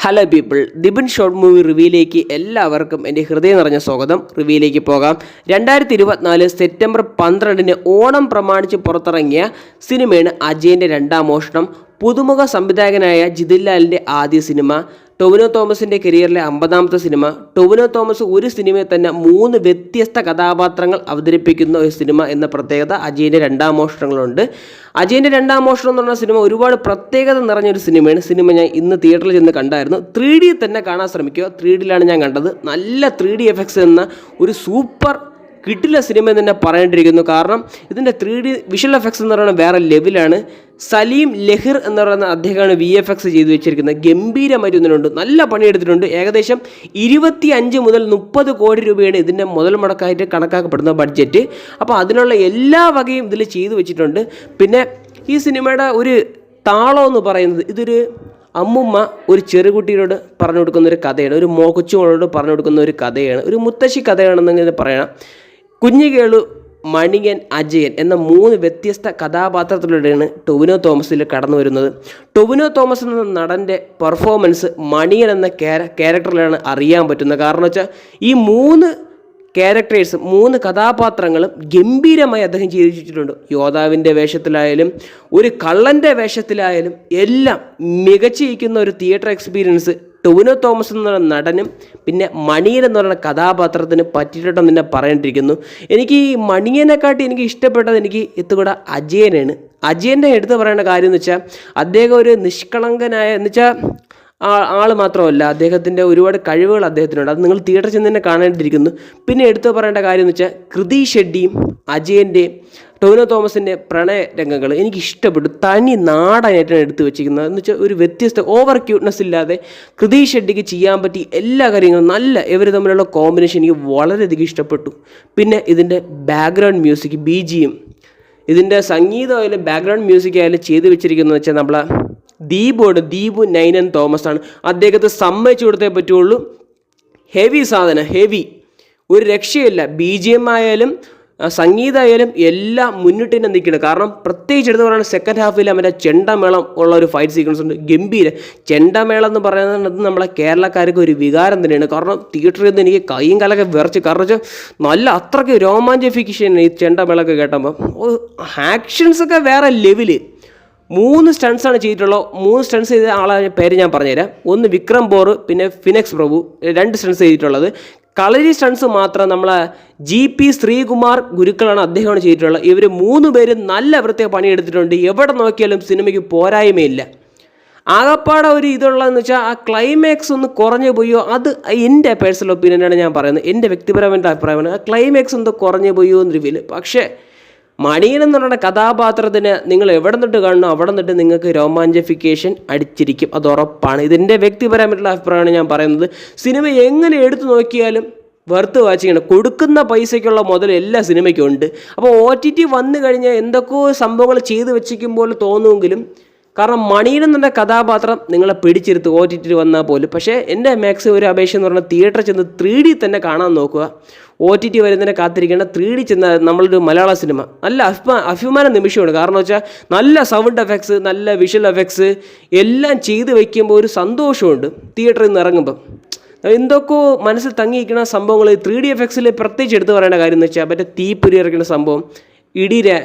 Hello people, Dibin short movie റിവ്യൂയിലേക്ക് എല്ലാവർക്കും എൻ്റെ ഹൃദയം നിറഞ്ഞ സ്വാഗതം. റിവ്യൂയിലേക്ക് പോകാം. 2024 സെപ്റ്റംബർ 12 ഓണം പ്രമാണിച്ച് പുറത്തിറങ്ങിയ സിനിമയാണ് അജയൻ്റെ രണ്ടാം മോഷണം. പുതുമുഖ സംവിധായകനായ ജിതിൻ ലാലിൻ്റെ ആദ്യ സിനിമ, ടൊവിനോ തോമസിൻ്റെ കരിയറിലെ 50ാമത്തെ സിനിമ. ടൊവിനോ തോമസ് ഒരു സിനിമയിൽ തന്നെ 3 വ്യത്യസ്ത കഥാപാത്രങ്ങൾ അവതരിപ്പിക്കുന്ന ഒരു സിനിമ എന്ന പ്രത്യേകത അജയൻ്റെ രണ്ടാം മോഷണങ്ങളുണ്ട്. അജയൻ്റെ രണ്ടാം മോഷണം എന്ന് പറഞ്ഞ സിനിമ ഒരുപാട് പ്രത്യേകത നിറഞ്ഞൊരു സിനിമയാണ്. സിനിമ ഞാൻ ഇന്ന് തിയേറ്ററിൽ ചെന്ന് കണ്ടായിരുന്നു. 3D തന്നെ കാണാൻ ശ്രമിക്കുക. 3Dയിലാണ് ഞാൻ കണ്ടത്. നല്ല 3D എഫക്ട്സ് എന്ന ഒരു സൂപ്പർ കിട്ടില്ല സിനിമ എന്ന് തന്നെ പറയേണ്ടിയിരിക്കുന്നു. കാരണം ഇതിൻ്റെ 3D വിഷ്വൽ എഫക്ട്സ് എന്ന് പറയുന്നത് വേറെ ലെവലാണ്. സലീം ലഹിർ എന്ന് പറയുന്ന അദ്ദേഹമാണ് VFX ചെയ്തു വെച്ചിരിക്കുന്നത്. ഗംഭീരമായിട്ട് ഒന്നിനുണ്ട്, നല്ല പണിയെടുത്തിട്ടുണ്ട്. ഏകദേശം 25 മുതൽ 30 കോടി രൂപയാണ് ഇതിൻ്റെ മുതൽ മുടക്കായിട്ട് കണക്കാക്കപ്പെടുന്ന ബഡ്ജറ്റ്. അപ്പോൾ അതിനുള്ള എല്ലാ വകയും ഇതിൽ ചെയ്തു വെച്ചിട്ടുണ്ട്. പിന്നെ ഈ സിനിമയുടെ ഒരു താളം എന്ന് പറയുന്നത്, ഇതൊരു അമ്മുമ്മ ഒരു ചെറുകുട്ടിയോട് പറഞ്ഞു കൊടുക്കുന്ന ഒരു കഥയാണ്. ഒരു കൊച്ചുമോളോട് പറഞ്ഞു കൊടുക്കുന്ന ഒരു കഥയാണ്. ഒരു മുത്തശ്ശി കഥയാണെന്നിങ്ങനെ പറയണം. കുഞ്ഞികേളു, മണിയൻ, അജയൻ എന്ന 3 വ്യത്യസ്ത കഥാപാത്രത്തിലൂടെയാണ് ടൊവിനോ തോമസിൽ കടന്നു വരുന്നത്. ടൊവിനോ തോമസ് എന്ന നടൻ്റെ പെർഫോമൻസ് മണിയൻ എന്ന ക്യാരക്ടറിലാണ് അറിയാൻ പറ്റുന്നത്. കാരണം വെച്ചാൽ ഈ 3 ക്യാരക്ടേഴ്സും 3 കഥാപാത്രങ്ങളും ഗംഭീരമായി അദ്ദേഹം ചെയ്തു വെച്ചിട്ടുണ്ട്. യോദ്ധാവിൻ്റെ വേഷത്തിലായാലും ഒരു കള്ളൻ്റെ വേഷത്തിലായാലും എല്ലാം മികച്ചിരിക്കുന്ന ഒരു തിയേറ്റർ എക്സ്പീരിയൻസ് ടൊവിനോ തോമസ് എന്ന നടനും പിന്നെ മണിയൻ എന്ന് പറയുന്ന കഥാപാത്രത്തിന് പറ്റിയിട്ടുണ്ടെന്ന് തന്നെ പറയേണ്ടിയിരിക്കുന്നു. എനിക്ക് ഈ മണിയനെക്കാട്ടി എനിക്ക് ഇഷ്ടപ്പെട്ടത് എനിക്ക് എത്തുകൂടെ അജയനാണ്. അജയൻ്റെ എടുത്ത് പറയേണ്ട കാര്യം എന്ന് വെച്ചാൽ അദ്ദേഹം ഒരു നിഷ്കളങ്കനായ എന്ന് വെച്ചാൽ ആൾ മാത്രമല്ല, അദ്ദേഹത്തിൻ്റെ ഒരുപാട് കഴിവുകൾ അദ്ദേഹത്തിനുണ്ട്. അത് നിങ്ങൾ തിയേറ്ററിൽ ചെന്ന് തന്നെ കാണേണ്ടിയിരിക്കുന്നു. പിന്നെ എടുത്തു പറയേണ്ട കാര്യം എന്ന് വെച്ചാൽ കൃതി ഷെഡ്ഡിയും അജയൻ്റെയും ടൊവിനോ തോമസിൻ്റെ പ്രണയ രംഗങ്ങൾ എനിക്ക് ഇഷ്ടപ്പെട്ടു. തനി നാടായിട്ടാണ് എടുത്തു വെച്ചിരിക്കുന്നത്. എന്ന് വെച്ചാൽ ഒരു വ്യത്യസ്ത ഓവർ ക്യൂട്ട്നെസ് ഇല്ലാതെ കൃതി ഷെഡ്ഡിക്ക് ചെയ്യാൻ പറ്റി എല്ലാ കാര്യങ്ങളും നല്ല, ഇവർ തമ്മിലുള്ള കോമ്പിനേഷൻ എനിക്ക് വളരെയധികം ഇഷ്ടപ്പെട്ടു. പിന്നെ ഇതിൻ്റെ ബാക്ക്ഗ്രൗണ്ട് മ്യൂസിക്, BGM, ഇതിൻ്റെ സംഗീതമായാലും ബാക്ക്ഗ്രൗണ്ട് മ്യൂസിക് ആയാലും ചെയ്തു വെച്ചിരിക്കുന്നത് വെച്ചാൽ നമ്മളെ ദീപു നൈനൻ തോമസ് ആണ്. അദ്ദേഹത്തെ സമ്മതിച്ചു കൊടുത്തേ പറ്റുള്ളൂ. ഹെവി സാധനം, ഹെവി, ഒരു രക്ഷയില്ല. BGM ആയാലും സംഗീതമായാലും എല്ലാം മുന്നിട്ട് തന്നെ നിൽക്കണം. കാരണം പ്രത്യേകിച്ച് എടുത്ത് പറയുന്നത് സെക്കൻഡ് ഹാഫിൽ അവൻ്റെ ചെണ്ടമേളം ഉള്ള ഒരു ഫൈറ്റ് സീക്വൻസ് ഉണ്ട്. ഗംഭീര ചെണ്ടമേളം എന്ന് പറയുന്നത് നമ്മളെ കേരളക്കാർക്ക് ഒരു വികാരം തന്നെയാണ്. കാരണം തിയേറ്ററിൽ നിന്ന് എനിക്ക് കൈയും കാലൊക്കെ വിറച്ച്, കാരണം വെച്ചാൽ നല്ല അത്രയ്ക്ക് രോമാഞ്ചിഫിക്കേഷൻ ഈ ചെണ്ടമേളമൊക്കെ കേട്ടപ്പോൾ. ആക്ഷൻസൊക്കെ വേറെ ലെവല്. 3 സ്റ്റൺസാണ് ചെയ്തിട്ടുള്ളത്. 3 സ്റ്റൺസ് ചെയ്ത ആളെ പേര് ഞാൻ പറഞ്ഞുതരാം. ഒന്ന് വിക്രം ബോർ, പിന്നെ ഫിനെക്സ് പ്രഭു, 2 സ്റ്റൺസ് ചെയ്തിട്ടുള്ളത്. കളരി സ്റ്റൺസ് മാത്രം നമ്മളെ GP ശ്രീകുമാർ ഗുരുക്കളാണ്, അദ്ദേഹമാണ് ചെയ്തിട്ടുള്ളത്. ഇവർ 3 പേരും നല്ല വൃത്തിയായി പണിയെടുത്തിട്ടുണ്ട്. എവിടെ നോക്കിയാലും സിനിമയ്ക്ക് പോരായ്മയില്ല. ആകപ്പാടെ ഒരു ഇതുള്ളതെന്ന് വെച്ചാൽ ആ ക്ലൈമാക്സ് ഒന്ന് കുറഞ്ഞു പോയോ, അത് എൻ്റെ പേഴ്സണൽ ഒപ്പീനിയനാണ് ഞാൻ പറയുന്നത്. എൻ്റെ വ്യക്തിപരമായ അഭിപ്രായമാണ്. ആ ക്ലൈമാക്സ് ഒന്ന് കുറഞ്ഞു പോയോ എന്നൊരു ഫീല്. പക്ഷേ മണിയൻ എന്ന് പറയുന്ന കഥാപാത്രത്തിന് നിങ്ങൾ എവിടെ നിന്നിട്ട് കാണുന്നു അവിടെ നിന്നിട്ട് നിങ്ങൾക്ക് രോമാഞ്ചിഫിക്കേഷൻ അടിച്ചിരിക്കും, അത് ഉറപ്പാണ്. ഇതിൻ്റെ വ്യക്തിപരമായിട്ടുള്ള അഭിപ്രായമാണ് ഞാൻ പറയുന്നത്. സിനിമ എങ്ങനെ എടുത്തു നോക്കിയാലും വെറുത്ത് വാച്ചിക്കണം. കൊടുക്കുന്ന പൈസയ്ക്കുള്ള മുതൽ എല്ലാ സിനിമയ്ക്കും ഉണ്ട്. അപ്പോൾ OTT വന്നു കഴിഞ്ഞാൽ എന്തൊക്കെയോ സംഭവങ്ങൾ ചെയ്തു വെച്ചിരിക്കുമ്പോൾ തോന്നുമെങ്കിലും, കാരണം മണിയൻ എന്ന കഥാപാത്രം നിങ്ങളെ പിടിച്ചിരുത്ത് OTT വന്നാൽ പോലും. പക്ഷേ എൻ്റെ മാക്സിമം ഒരു അപേക്ഷ എന്ന് പറഞ്ഞാൽ തിയേറ്ററിൽ ചെന്ന് 3D തന്നെ കാണാൻ നോക്കുക. OTT വരുന്നതിനെ കാത്തിരിക്കേണ്ട. 3D ചെന്ന നമ്മളൊരു മലയാള സിനിമ നല്ല അഭിമാന നിമിഷമാണ്. കാരണം വെച്ചാൽ നല്ല സൗണ്ട് എഫക്ട്സ്, നല്ല വിഷ്വൽ എഫക്ട്സ് എല്ലാം ചെയ്ത് വയ്ക്കുമ്പോൾ ഒരു സന്തോഷമുണ്ട്. തിയേറ്ററിൽ നിന്ന് ഇറങ്ങുമ്പം എന്തൊക്കെയോ മനസ്സിൽ തങ്ങിയിരിക്കുന്ന സംഭവങ്ങൾ 3D എഫക്ട്സിൽ പ്രത്യേകിച്ച് എടുത്ത് പറയേണ്ട കാര്യം എന്ന് വെച്ചാൽ മറ്റേ തീപ്പൊരി ഇറക്കുന്ന സംഭവം, ഇടിയുടെ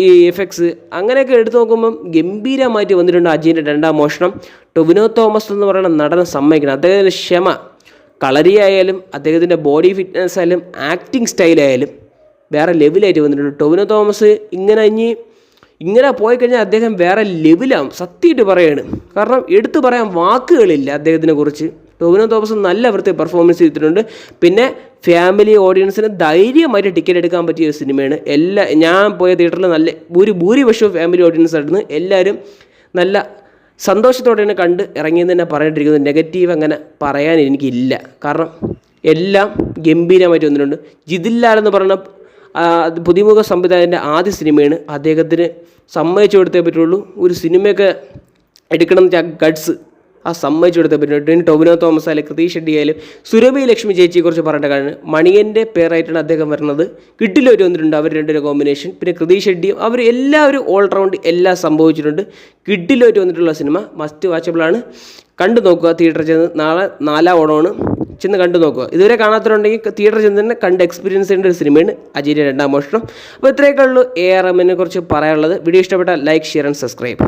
ഈ എഫക്ട്സ്, അങ്ങനെയൊക്കെ എടുത്തു നോക്കുമ്പം ഗംഭീരമായിട്ട് വന്നിട്ടുണ്ട് അജയൻ്റെ രണ്ടാം മോഷണം. ടൊവിനോ തോമസ് എന്ന് പറയുന്ന നടനെ സമ്മതിക്കണം. അദ്ദേഹത്തിൻ്റെ ക്ഷമ, കളരിയായാലും അദ്ദേഹത്തിൻ്റെ ബോഡി ഫിറ്റ്നസ് ആയാലും ആക്ടിങ് സ്റ്റൈലായാലും വേറെ ലെവലായിട്ട് വന്നിട്ടുണ്ട്. ടൊവിനോ തോമസ് ഇങ്ങനെ പോയി കഴിഞ്ഞാൽ അദ്ദേഹം വേറെ ലെവലാവും, സത്യമായിട്ട് പറയുകയാണ്. കാരണം എടുത്തു പറയാൻ വാക്കുകളില്ല അദ്ദേഹത്തിനെ കുറിച്ച്. ടൊവിനോ തോമസ് നല്ല വൃത്തി പെർഫോമൻസ് ചെയ്തിട്ടുണ്ട്. പിന്നെ ഫാമിലി ഓഡിയൻസിന് ധൈര്യമായിട്ട് ടിക്കറ്റ് എടുക്കാൻ പറ്റിയ ഒരു സിനിമയാണ്. ഞാൻ പോയ തിയേറ്ററിൽ നല്ല ഭൂരിപക്ഷവും ഫാമിലി ഓഡിയൻസ് ആയിരുന്നു. എല്ലാവരും നല്ല സന്തോഷത്തോടെയാണ് കണ്ട് ഇറങ്ങിയെന്ന് തന്നെ പറയേണ്ടിയിരിക്കുന്നത്. നെഗറ്റീവ് അങ്ങനെ പറയാൻ എനിക്കില്ല. കാരണം എല്ലാം ഗംഭീരമായിട്ട് വന്നിട്ടുണ്ട്. ജിതിൻ ലാൽ എന്ന് പറയുന്ന പുതുമുഖ സംവിധായകൻ്റെ ആദ്യ സിനിമയാണ്. അദ്ദേഹത്തിന് സമ്മതിച്ചു കൊടുത്തേ പറ്റുള്ളൂ. ഒരു സിനിമയൊക്കെ എടുക്കണമെന്ന് വെച്ചാൽ ഗഡ്സ് ആ സമ്മതിച്ചു കൊടുത്തേ പറ്റും. ടൊവിനോ തോമസ് ആയാലും കൃതി ഷെഡ്ഡി ആയാലും സുരഭി ലക്ഷ്മി ചേച്ചിയെക്കുറിച്ച് പറയേണ്ട കാര്യം, മണിയൻ്റെ പേരായിട്ടാണ് അദ്ദേഹം വരുന്നത്. കിട്ടിലൊരു വന്നിട്ടുണ്ട് അവർ 2 കോമ്പിനേഷൻ. പിന്നെ കൃതി ഷെഡ്ഡിയും അവർ എല്ലാവരും ഓൾറൗണ്ട് എല്ലാം സംഭവിച്ചിട്ടുണ്ട്. കിട്ടിലൊരു വന്നിട്ടുള്ള സിനിമ മസ്റ്റ് വാച്ചബിളാണ്. കണ്ടു നോക്കുക. തിയേറ്ററിൽ ചെന്ന് നാളെ 4-ാം ഓണമാണ്, ചെന്ന് കണ്ടു നോക്കുക. ഇതുവരെ കാണാത്തവരുണ്ടെങ്കിൽ തിയേറ്ററിൽ ചെന്ന് തന്നെ കണ്ട് എക്സ്പീരിയൻസ് ചെയ്യേണ്ട ഒരു സിനിമയാണ് അജയൻ്റെ രണ്ടാം മോഷണം. അപ്പോൾ ഇത്രയൊക്കെ ഉള്ളൂ AR റഹ്മാനെ കുറിച്ച് പറയാനുള്ളത്. വീഡിയോ ഇഷ്ടപ്പെട്ടാൽ ലൈക്ക്, ഷെയർ ആൻഡ് സബ്സ്ക്രൈബ്.